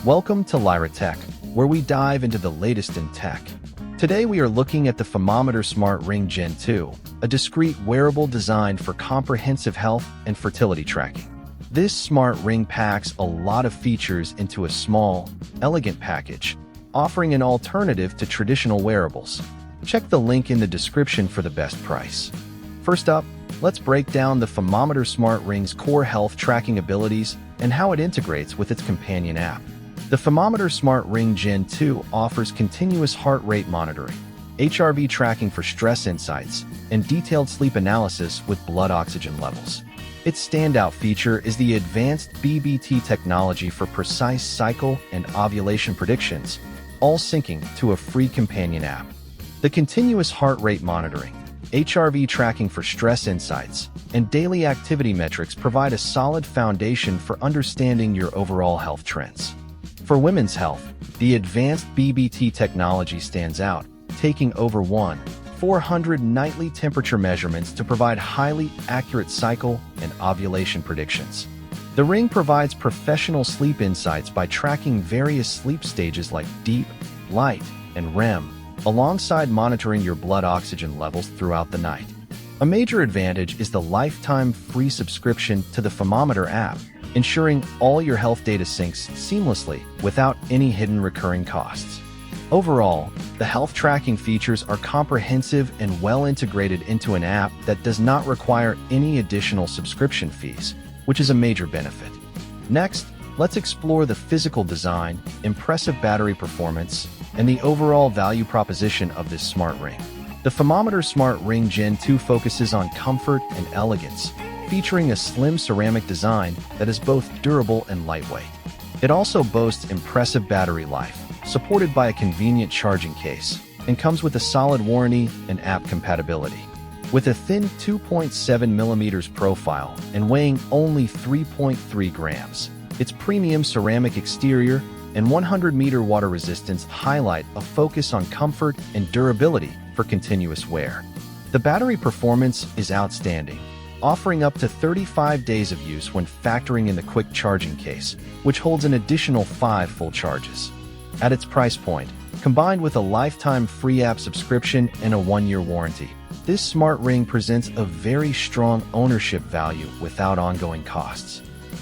Welcome to Lyra Tech, where we dive into the latest in tech. Today we are looking at the femometer Smart Ring Gen2, a discreet wearable designed for comprehensive health and fertility tracking. This smart ring packs a lot of features into a small, elegant package, offering an alternative to traditional wearables. Check the link in the description for the best price. First up, let's break down the femometer Smart Ring's core health tracking abilities and how it integrates with its companion app. The femometer Smart Ring Gen2 offers continuous heart rate monitoring, HRV tracking for stress insights, and detailed sleep analysis with blood oxygen levels. Its standout feature is the advanced BBT technology for precise cycle and ovulation predictions, all syncing to a free companion app. The continuous heart rate monitoring, HRV tracking for stress insights, and daily activity metrics provide a solid foundation for understanding your overall health trends. For women's health, the advanced BBT technology stands out, taking over 400 nightly temperature measurements to provide highly accurate cycle and ovulation predictions. The ring provides professional sleep insights by tracking various sleep stages like deep, light, and REM, alongside monitoring your blood oxygen levels throughout the night. A major advantage is the lifetime free subscription to the femometer app, ensuring all your health data syncs seamlessly without any hidden recurring costs. Overall, the health tracking features are comprehensive and well integrated into an app that does not require any additional subscription fees, which is a major benefit. Next, let's explore the physical design, impressive battery performance, and the overall value proposition of this smart ring. The femometer Smart Ring Gen2 focuses on comfort and elegance, featuring a slim ceramic design that is both durable and lightweight. It also boasts impressive battery life, supported by a convenient charging case, and comes with a solid warranty and app compatibility. With a thin 2.7mm profile and weighing only 3.3 grams, its premium ceramic exterior and 100-meter water resistance highlight a focus on comfort and durability for continuous wear. The battery performance is outstanding, offering up to 35 days of use when factoring in the quick charging case, which holds an additional 5 full charges. At its price point, combined with a lifetime free app subscription and a 1-year warranty, this smart ring presents a very strong ownership value without ongoing costs.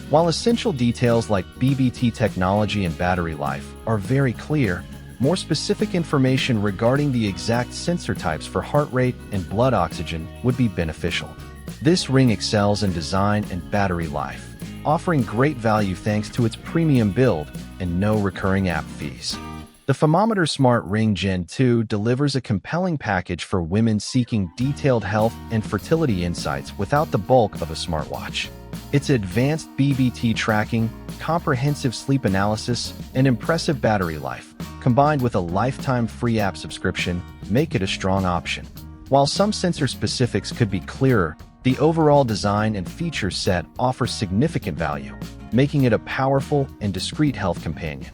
While essential details like BBT technology and battery life are very clear, more specific information regarding the exact sensor types for heart rate and blood oxygen would be beneficial. This ring excels in design and battery life, offering great value thanks to its premium build and no recurring app fees. The femometer Smart Ring Gen2 delivers a compelling package for women seeking detailed health and fertility insights without the bulk of a smartwatch. Its advanced BBT tracking, comprehensive sleep analysis, and impressive battery life, combined with a lifetime free app subscription, make it a strong option. While some sensor specifics could be clearer, the overall design and feature set offers significant value, making it a powerful and discreet health companion.